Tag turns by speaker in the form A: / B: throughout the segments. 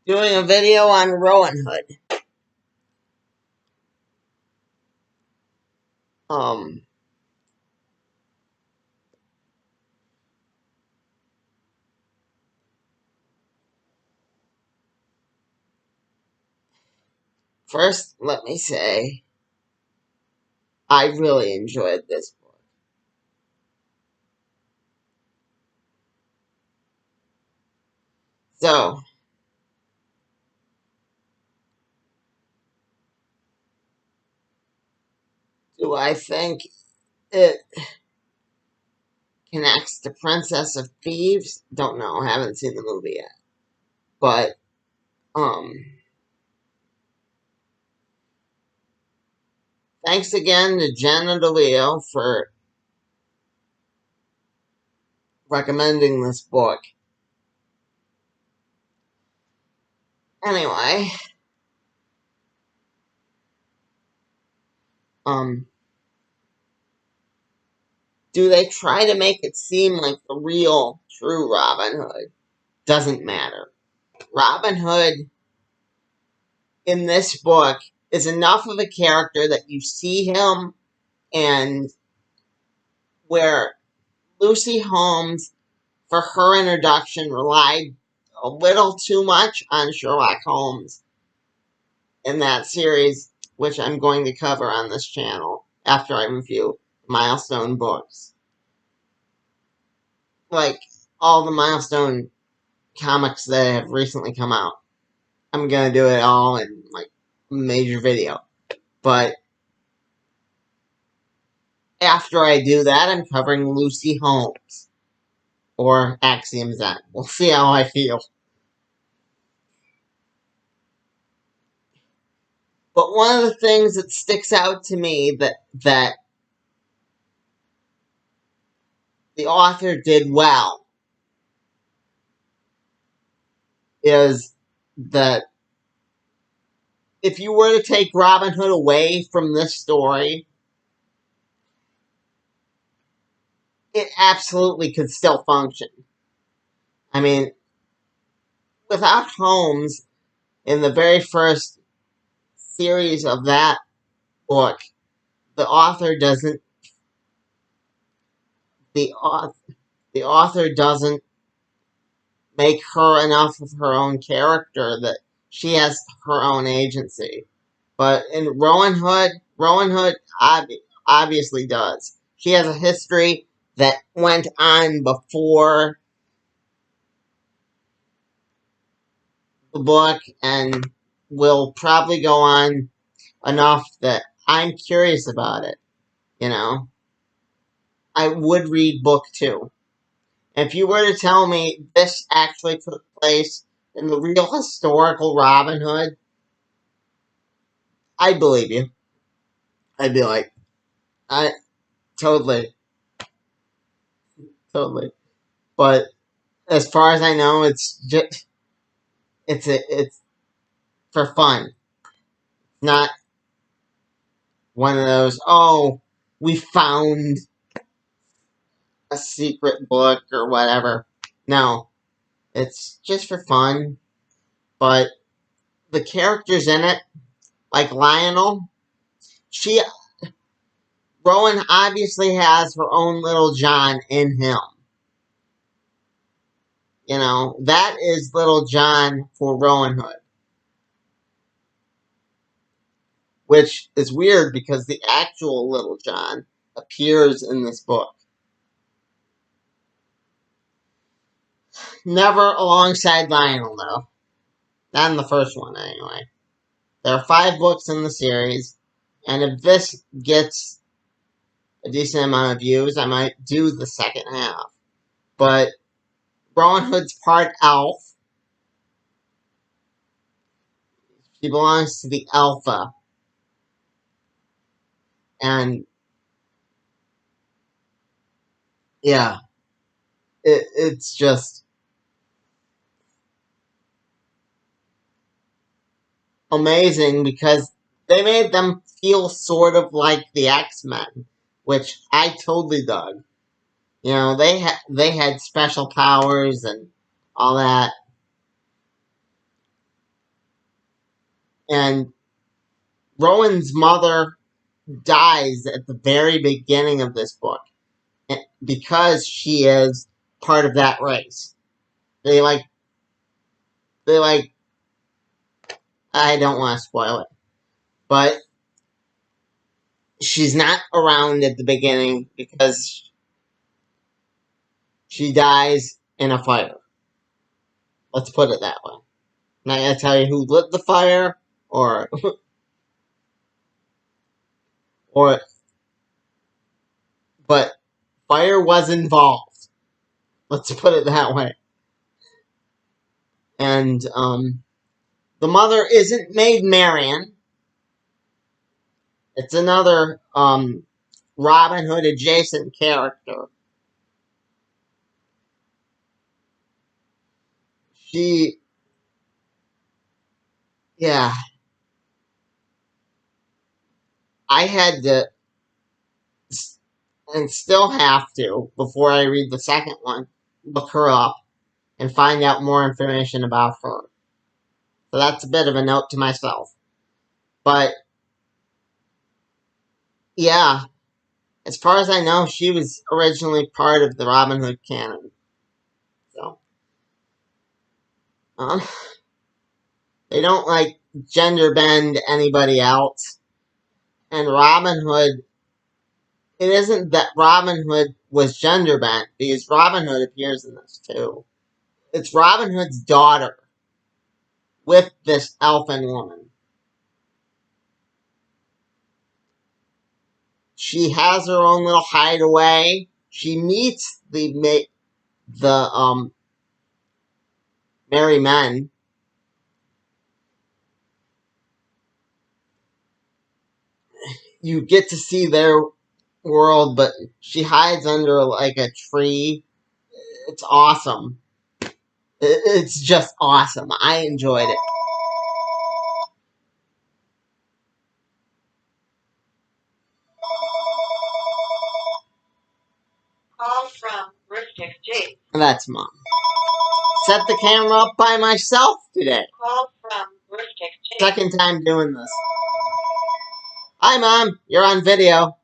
A: doing a video on Rowen Hood. First, let me say, I really enjoyed this book. So, do I think it connects to Princess of Thieves? Don't know, haven't seen the movie yet. But, thanks again to Jenna DeLeo for recommending this book. Anyway, do they try to make it seem like the real, true Robin Hood? Doesn't matter. Robin Hood in this book is enough of a character that you see him, and where Lucy Holmes, for her introduction, relied a little too much on Sherlock Holmes in that series, which I'm going to cover on this channel after I review Milestone books. Like all the Milestone comics that have recently come out. I'm going to do it all in like a major video. But after I do that, I'm covering Lucy Holmes. Or Axiom Zen. We'll see how I feel. But one of the things that sticks out to me that the author did well is that if you were to take Robin Hood away from this story, it absolutely could still function. I mean, without Holmes, in the very first series of that book, the author doesn't make her enough of her own character that she has her own agency. But in Rowen Hood obviously does. She has a history that went on before the book and will probably go on enough that I'm curious about it. You know, I would read book 2. If you were to tell me this actually took place in the real historical Robin Hood, I'd believe you. I'd be like, totally. But as far as I know, it's for fun. Not one of those, oh, we found a secret book or whatever. No. It's just for fun. But the characters in it, like Lionel, Rowen obviously has her own little John in him. You know, that is Little John for Rowen Hood. Which is weird because the actual Little John appears in this book. Never alongside Lionel, though. Not in the first one, anyway. There are 5 books in the series, and if this gets a decent amount of views, I might do the second half. But Rowen Hood's part elf. She belongs to the Alpha. And, yeah, it's just amazing because they made them feel sort of like the X-Men, which I totally dug. You know, they had special powers and all that. And Rowan's mother dies at the very beginning of this book because she is part of that race. They like, I don't want to spoil it, but she's not around at the beginning because she dies in a fire. Let's put it that way. I'm not going to tell you who lit the fire or but fire was involved. Let's put it that way. And the mother isn't Maid Marian. It's another Robin Hood adjacent character. Yeah, I had to, and still have to, before I read the second one, look her up and find out more information about her. So that's a bit of a note to myself. But, yeah, as far as I know, she was originally part of the Robin Hood canon. So, um, they don't, gender bend anybody else. And Robin Hood, it isn't that Robin Hood was gender bent, because Robin Hood appears in this too. It's Robin Hood's daughter with this elfin woman. She has her own little hideaway. She meets the merry men. You get to see their world, but she hides under a tree. It's awesome. It's just awesome. I enjoyed it.
B: Call from Rustic J.
A: That's Mom. Set the camera up by myself today.
B: Call from Rustic J.
A: Second time doing this. Hi, Mom. You're on video.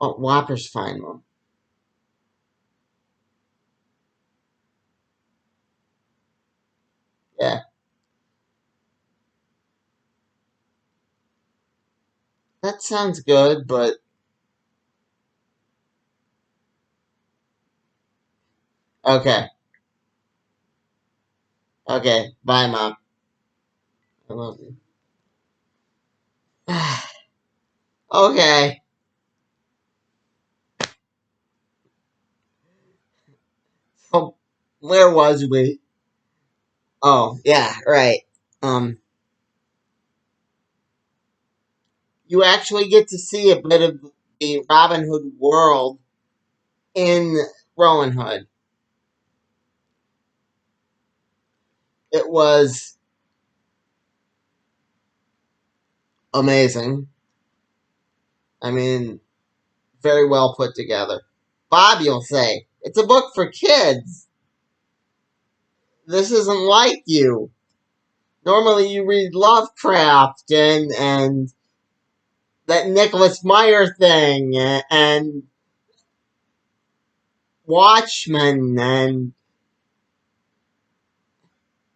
A: Oh, Whopper's fine, Mom. Yeah. That sounds good, but... Okay. Okay. Bye, Mom. I love you. Okay. So, where was we? Oh, yeah, right. Um, you actually get to see a bit of the Robin Hood world in Rowen Hood. It was amazing. I mean, very well put together. Bob, you'll say, it's a book for kids. This isn't like you. Normally you read Lovecraft and that Nicholas Meyer thing and Watchmen and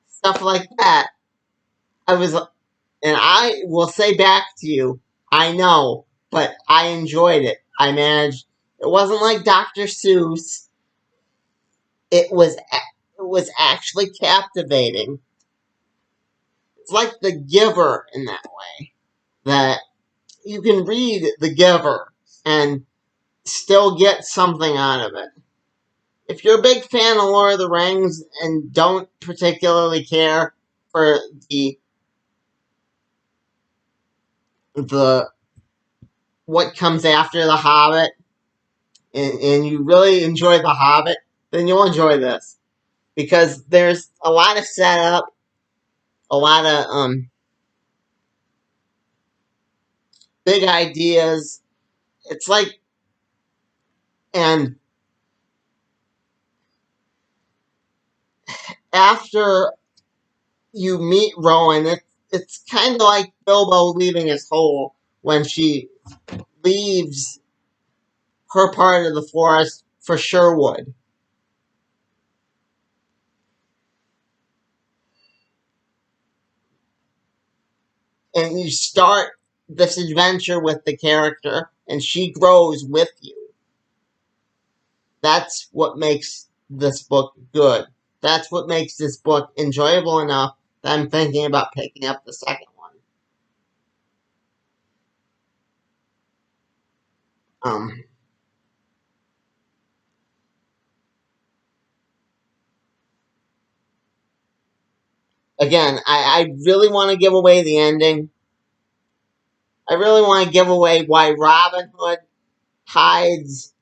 A: stuff like that. And I will say back to you, I know, but I enjoyed it. I managed. It wasn't like Dr. Seuss. It was actually captivating. It's like The Giver in that way. That you can read The Giver and still get something out of it. If you're a big fan of Lord of the Rings and don't particularly care for the what comes after The Hobbit, and you really enjoy The Hobbit, then you'll enjoy this. Because there's a lot of setup, a lot of big ideas. It's like, and after you meet Rowan, it's kind of like Bilbo leaving his hole when she leaves her part of the forest for Sherwood. And you start this adventure with the character, and she grows with you. That's what makes this book good. That's what makes this book enjoyable enough that I'm thinking about picking up the second one. Um, Again, I really want to give away the ending. I really want to give away why Robin Hood hides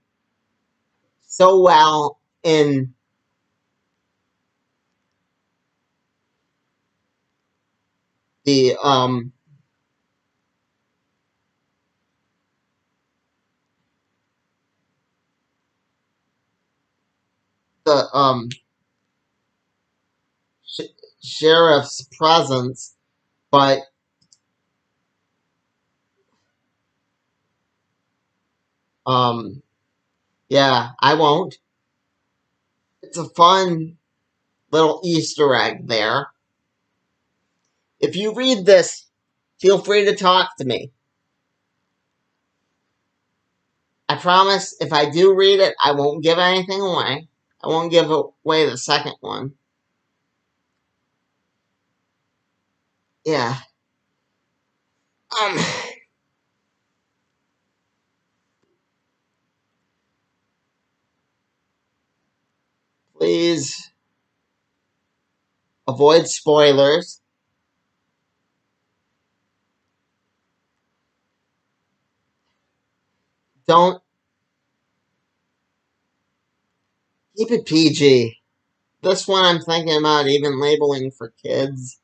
A: so well in the the sh- sheriff's presence, but um yeah, I won't. It's a fun little Easter egg there. If you read this, feel free to talk to me. I promise if I do read it, I won't give anything away. I won't give away the second one. Yeah. Um, Please avoid spoilers. Don't keep it PG. This one I'm thinking about even labeling for kids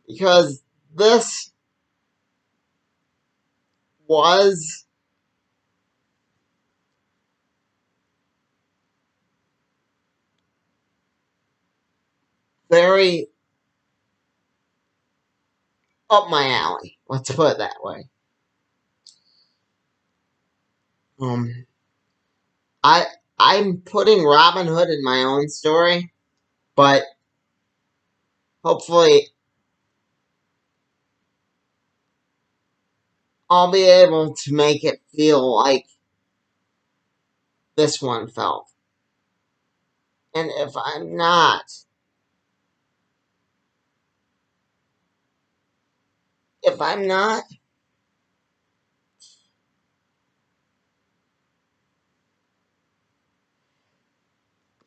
A: because this was very up my alley. Let's put it that way. Um, I I'm putting Robin Hood in my own story, but hopefully I'll be able to make it feel like this one felt. And if I'm not,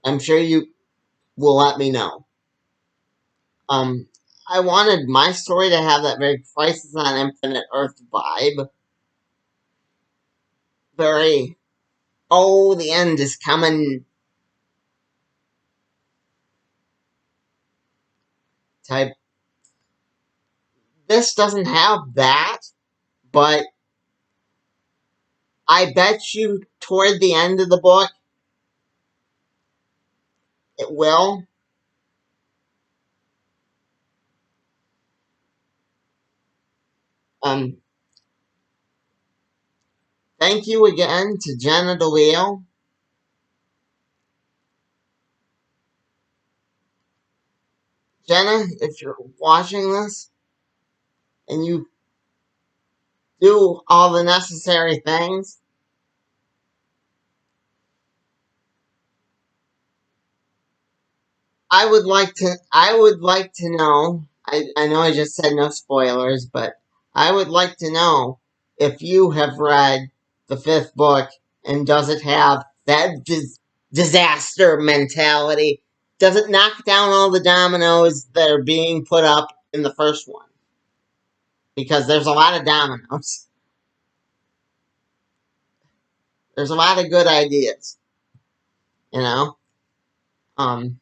A: I'm sure you will let me know. Um, I wanted my story to have that very Crisis on Infinite Earth vibe. Very, oh, the end is coming type. This doesn't have that, but I bet you toward the end of the book it will. Um, Thank you again to Jenna DeLeo. Jenna, if you're watching this and you do all the necessary things, I would like to know. I know I just said no spoilers, but I would like to know if you have read the fifth book and does it have that disaster mentality? Does it knock down all the dominoes that are being put up in the first one? Because there's a lot of dominoes. There's a lot of good ideas, you know. Um,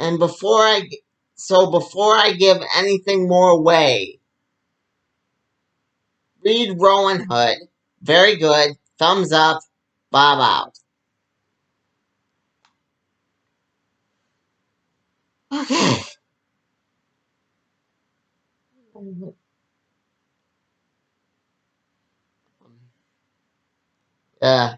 A: and before I So before I give anything more away, read Rowen Hood. Very good. Thumbs up. Bob out. Okay. Yeah.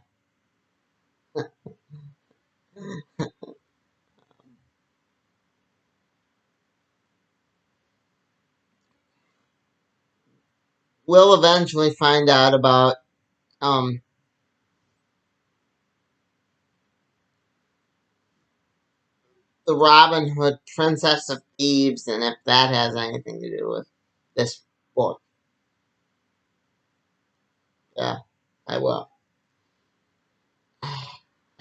A: We'll eventually find out about um the Robin Hood Princess of Thieves and if that has anything to do with this book. Yeah, I will.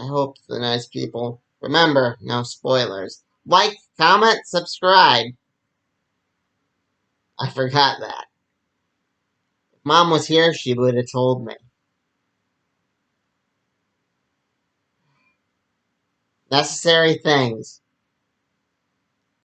A: I hope the nice people remember, no spoilers. Like, comment, subscribe. I forgot that. If Mom was here, she would have told me. Necessary things.